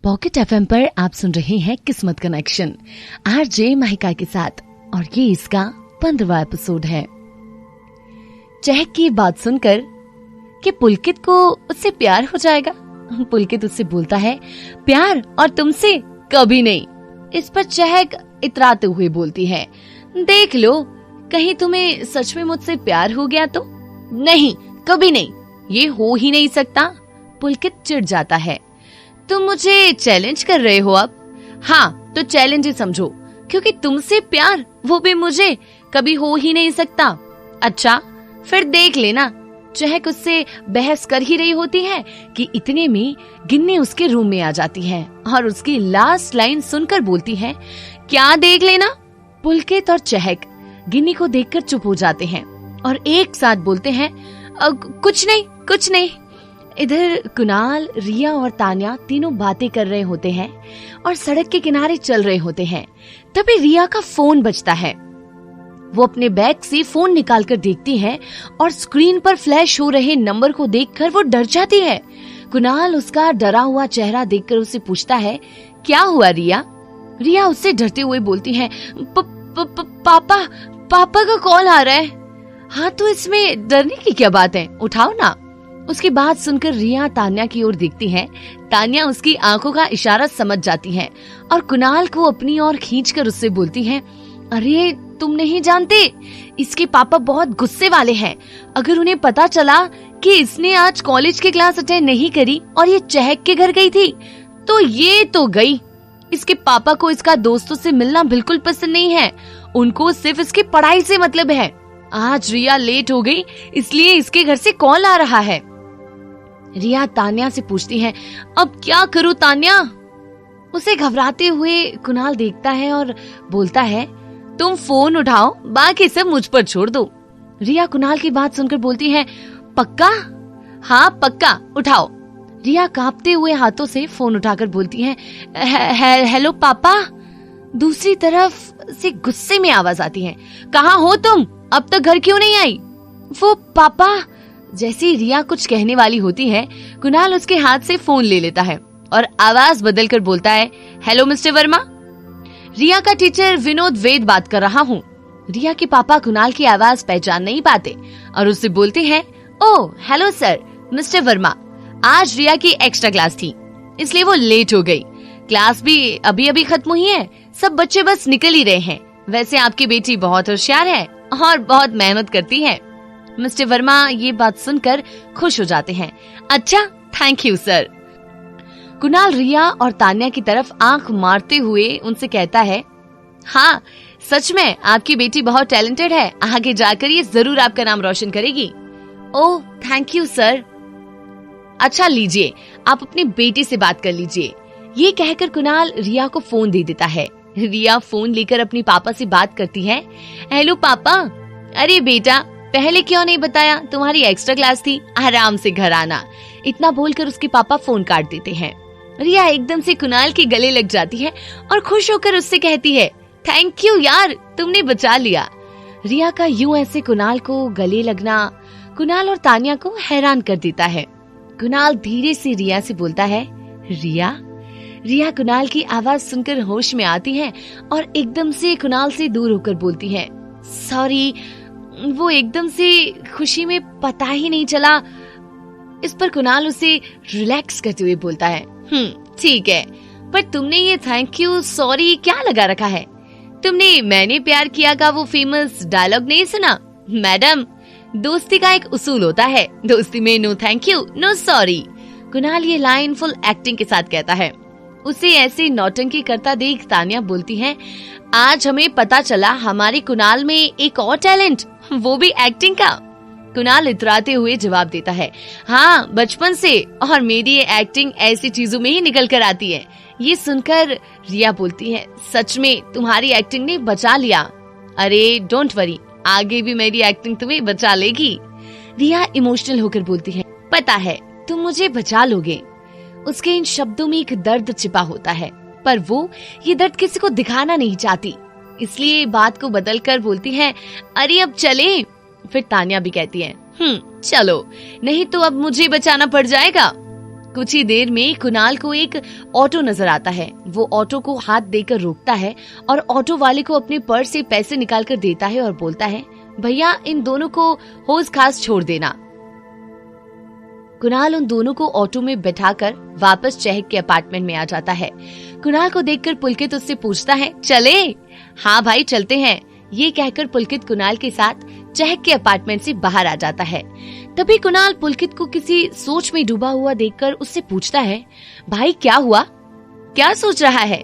Pocket FM पर आप सुन रहे हैं किस्मत कनेक्शन आरजे महिका के साथ, और ये इसका 15वां एपिसोड है। चहक की बात सुनकर कि पुलकित को उससे प्यार हो जाएगा, पुलकित उससे बोलता है, प्यार और तुमसे कभी नहीं। इस पर चहक इतराते हुए बोलती है, देख लो कहीं तुम्हें सच में मुझसे प्यार हो गया तो। नहीं, कभी नहीं, ये हो ही नहीं सकता। पुलकित चिढ़ जाता है, तुम मुझे चैलेंज कर रहे हो अब? हाँ, तो चैलेंज ही समझो, क्योंकि तुमसे प्यार, वो भी मुझे, कभी हो ही नहीं सकता। अच्छा, फिर देख लेना। चहक उससे बहस कर ही रही होती है कि इतने में गिन्नी उसके रूम में आ जाती है और उसकी लास्ट लाइन सुनकर बोलती है, क्या देख लेना? पुलकित और चहक गिन्नी को देखकर चुप हो जाते हैं और एक साथ बोलते हैं, कुछ नहीं, कुछ नहीं। इधर कुणाल, रिया और तान्या तीनों बातें कर रहे होते हैं और सड़क के किनारे चल रहे होते हैं। तभी रिया का फोन बजता है। वो अपने बैग से फोन निकालकर देखती है और स्क्रीन पर फ्लैश हो रहे नंबर को देखकर वो डर जाती है। कुणाल उसका डरा हुआ चेहरा देखकर उसे पूछता है, क्या हुआ रिया? रिया उससे डरते हुए बोलती है, पापा का कॉल आ रहा है। हाँ, तो इसमें डरने की क्या बात है, उठाओ ना। उसकी बात सुनकर रिया तान्या की ओर देखती है। तान्या उसकी आंखों का इशारा समझ जाती है और कुणाल को अपनी ओर खींचकर उससे बोलती है, अरे तुम नहीं जानते, इसके पापा बहुत गुस्से वाले हैं। अगर उन्हें पता चला कि इसने आज कॉलेज की क्लास अटेंड नहीं करी और ये चहक के घर गई थी, तो ये तो गई। इसके पापा को इसका दोस्तों से मिलना बिल्कुल पसंद नहीं है, उनको सिर्फ इसकी पढ़ाई से मतलब है। आज रिया लेट हो गई, इसलिए इसके घर से कॉल आ रहा है। रिया तान्या से पूछती है, अब क्या करूं तान्या? उसे घबराते हुए कुणाल देखता है और बोलता है, तुम फोन उठाओ, बाकी सब मुझ पर छोड़ दो। रिया कुणाल की बात सुनकर बोलती है, पक्का? हाँ पक्का, उठाओ। रिया कांपते हुए हाथों से फोन उठाकर बोलती है, हेलो पापा। दूसरी तरफ से गुस्से में आवाज आती है, कहाँ हो तुम? अब तक घर क्यों नहीं आई? वो पापा। जैसे रिया कुछ कहने वाली होती है, कुणाल उसके हाथ से फोन ले लेता है और आवाज बदलकर बोलता है, हेलो मिस्टर वर्मा, रिया का टीचर विनोद वेद बात कर रहा हूँ। रिया के पापा कुणाल की आवाज पहचान नहीं पाते और उससे बोलते हैं, oh hello sir, mister Verma, आज रिया की एक्स्ट्रा क्लास थी, इसलिए वो लेट हो गई। क्लास भी अभी अभी खत्म हुई है, सब बच्चे बस निकल ही रहे हैं। वैसे आपकी बेटी बहुत होशियार है और बहुत मेहनत करती है। मिस्टर वर्मा ये बात सुनकर खुश हो जाते हैं। अच्छा, थैंक यू सर। कुणाल रिया और तान्या की तरफ आंख मारते हुए उनसे कहता है, हाँ सच में आपकी बेटी बहुत टैलेंटेड है, आगे जाकर ये जरूर आपका नाम रोशन करेगी। Oh thank you sir. अच्छा लीजिए, आप अपनी बेटी से बात कर लीजिए। ये कहकर कुणाल रिया को फोन दे देता है। रिया फोन लेकर अपनी पापा से बात करती है, हेलो पापा। अरे बेटा, पहले क्यों नहीं बताया, तुम्हारी एक्स्ट्रा क्लास थी, आराम से घर आना। इतना बोलकर उसके पापा फोन काट देते हैं। रिया एकदम से कुणाल के गले लग जाती है और खुश होकर उससे कहती है, थैंक यू यार, तुमने बचा लिया। रिया का यूं ऐसे कुणाल को गले लगना कुणाल और तान्या को हैरान कर देता है। कुणाल धीरे से रिया से बोलता है, रिया। रिया कुणाल की आवाज सुनकर होश में आती है और एकदम से कुणाल से दूर होकर बोलती है, सॉरी, वो एकदम से खुशी में पता ही नहीं चला। इस पर कुणाल उसे रिलैक्स करते हुए बोलता है, ठीक है, पर तुमने ये थैंक यू सॉरी क्या लगा रखा है? तुमने मैंने प्यार किया का वो फेमस डायलॉग नहीं सुना? मैडम, दोस्ती का एक उसूल होता है, दोस्ती में no thank you no sorry. Kunal ये लाइन फुल एक्टिंग के साथ कहता है। उसे ऐसे नौटंकी करता देख तान्या बोलती है, आज हमें पता चला हमारे कुणाल में एक और टैलेंट, वो भी एक्टिंग का। कुणाल इतराते हुए जवाब देता है, हाँ बचपन से, और मेरी ये एक्टिंग ऐसी चीजों में ही निकल कर आती है। ये सुनकर रिया बोलती है, सच में तुम्हारी एक्टिंग ने बचा लिया। अरे डोंट वरी, आगे भी मेरी एक्टिंग तुम्हें बचा लेगी। रिया इमोशनल होकर बोलती है, पता है तुम मुझे बचा लोगे। उसके इन शब्दों में एक दर्द छिपा होता है, पर वो ये दर्द किसी को दिखाना नहीं चाहती, इसलिए बात को बदलकर बोलती है, अरे अब चले। फिर तान्या भी कहती है, चलो, नहीं तो अब मुझे बचाना पड़ जाएगा। कुछ ही देर में कुणाल को एक ऑटो नजर आता है। वो ऑटो को हाथ देकर रोकता है और ऑटो वाले को अपने पर्स से पैसे निकालकर देता है और बोलता है, भैया इन दोनों को होश खास छोड़ देना। कुणाल उन दोनों को ऑटो में बैठाकर वापस चहक के अपार्टमेंट में आ जाता है। कुणाल को देखकर पुलकित उससे पूछता है, चले? हाँ भाई चलते हैं। ये कहकर पुलकित कुणाल के साथ चहक के अपार्टमेंट से बाहर आ जाता है। तभी कुणाल पुलकित को किसी सोच में डूबा हुआ देखकर उससे पूछता है, भाई क्या हुआ, क्या सोच रहा है?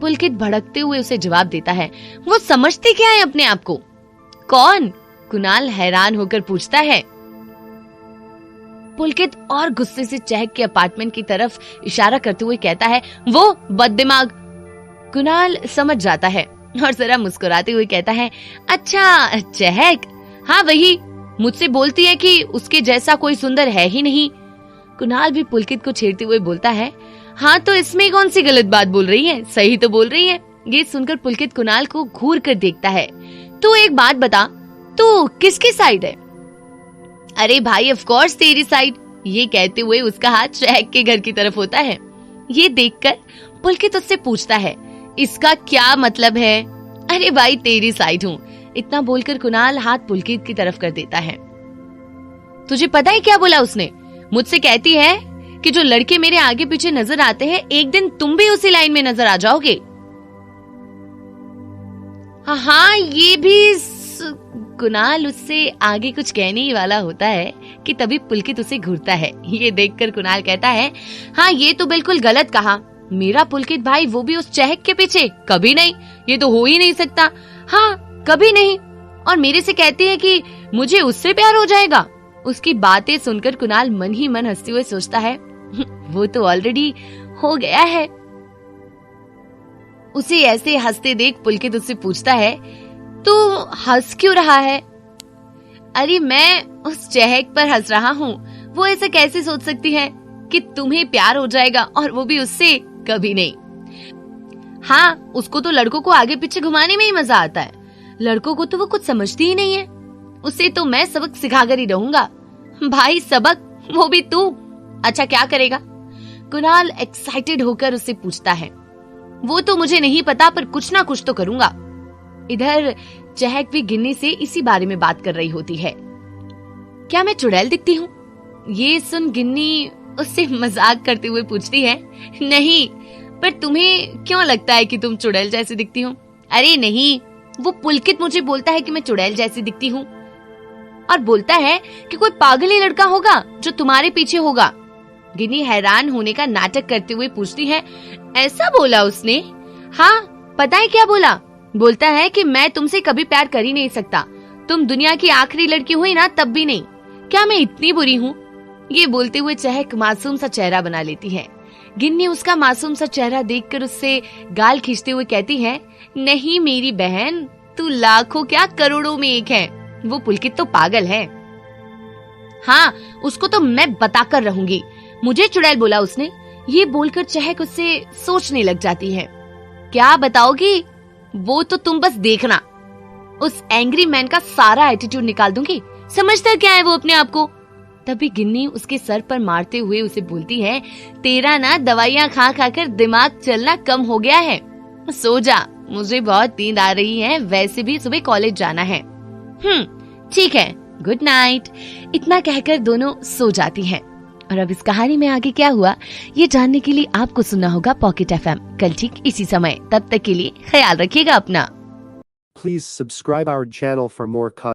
पुलकित भड़कते हुए उसे जवाब देता है, वो समझते क्या है अपने आप को? कौन? कुणाल हैरान होकर पूछता है। पुलकित और गुस्से से चहक के अपार्टमेंट की तरफ इशारा करते हुए कहता है, वो बददिमाग। कुणाल समझ जाता है और जरा मुस्कुराते हुए कहता है, अच्छा चहक, हाँ वही, मुझसे बोलती है कि उसके जैसा कोई सुंदर है ही नहीं। कुणाल भी पुलकित को छेड़ते हुए बोलता है, हाँ तो इसमें कौन सी गलत बात बोल रही है, सही तो बोल रही है। ये सुनकर पुलकित कुणाल को घूर कर देखता है। तू एक बात बता, तू किसकी साइड है? अरे भाई ऑफ कोर्स तेरी साइड। ये कहते हुए उसका हाथ चहक के घर की तरफ होता है। ये देखकर पुलकित उससे पूछता है, इसका क्या मतलब है? अरे भाई तेरी साइड हूँ। इतना बोलकर कुणाल हाथ पुलकित की तरफ कर देता है। तुझे पता है क्या बोला उसने? मुझसे कहती है कि जो लड़के मेरे आगे पीछे नजर आते हैं, एक दिन तुम भी उसी लाइन में नजर आ जाओगे। हाँ ये भी। कुणाल उससे आगे कुछ कहने ही वाला होता है कि तभी पुलकित उसे घूरता है। ये देखकर कुणाल कहता है, हाँ ये तो बिल्कुल गलत कहा। मेरा पुलकित भाई वो भी उस चहक के पीछे? कभी नहीं, ये तो हो ही नहीं सकता। हाँ कभी नहीं। और मेरे से कहती है कि मुझे उससे प्यार हो जाएगा। उसकी बातें सुनकर कुणाल मन ही मन हंसते हुए सोचता है, वो तो ऑलरेडी हो गया है। उसे ऐसे हंसते देख पुलकित उससे पूछता है, तू हंस क्यों रहा है? अरे मैं उस चहक पर हंस रहा हूँ। वो ऐसा कैसे सोच सकती है कि तुम्हें प्यार हो जाएगा, और वो भी उससे? कभी नहीं। हाँ उसको तो लड़कों को आगे पीछे घुमाने में ही मजा आता है। लड़कों को तो वो कुछ समझती ही नहीं है। उसे तो मैं सबक सिखाकर ही रहूंगा। भाई सबक? वो भी तू? अच्छा क्या करेगा? कुणाल एक्साइटेड होकर उससे पूछता है। वो तो मुझे नहीं पता, पर कुछ ना कुछ तो करूंगा। इधर चहक भी गिन्नी से इसी बारे में बात कर रही होती है। क्या मैं चुड़ैल दिखती हूँ? ये सुन गिन्नी उससे मजाक करते हुए पूछती है, नहीं, पर तुम्हें क्यों लगता है कि तुम चुड़ैल जैसी दिखती हो? अरे नहीं, वो पुलकित मुझे बोलता है कि मैं चुड़ैल जैसी दिखती हूँ, और बोलता है कि कोई पागल ही लड़का होगा जो तुम्हारे पीछे होगा। गिन्नी हैरान होने का नाटक करते हुए पूछती है, ऐसा बोला उसने? हाँ पता है क्या बोला? बोलता है कि मैं तुमसे कभी प्यार कर ही नहीं सकता। तुम दुनिया की आखिरी लड़की हुई ना, तब भी नहीं। क्या मैं इतनी बुरी हूँ? ये बोलते हुए चहक मासूम सा चेहरा बना लेती है। गिन्नी उसका मासूम सा चेहरा देखकर उससे गाल खींचते हुए कहती है, नहीं मेरी बहन, तू लाखों क्या करोड़ों में एक है। वो पुलकित तो पागल है। हाँ उसको तो मैं बताकर रहूंगी, मुझे चुड़ैल बोला उसने। ये बोलकर चहक उससे सोचने लग जाती है। क्या बताओगी? वो तो तुम बस देखना। उस एंग्री मैन का सारा एटीट्यूड निकाल दूंगी। समझता क्या है वो अपने आप को? तभी गिन्नी उसके सर पर मारते हुए उसे बोलती है, तेरा ना दवाइयाँ खा खा कर दिमाग चलना कम हो गया है। सो जा, मुझे बहुत नींद आ रही है, वैसे भी सुबह कॉलेज जाना है। ठीक है, गुड नाइट। इतना कहकर दोनों सो जाती हैं। और अब इस कहानी में आगे क्या हुआ, ये जानने के लिए आपको सुनना होगा पॉकेट एफएम कल ठीक इसी समय। तब तक के लिए ख्याल रखिएगा अपना। Please subscribe our channel for more content.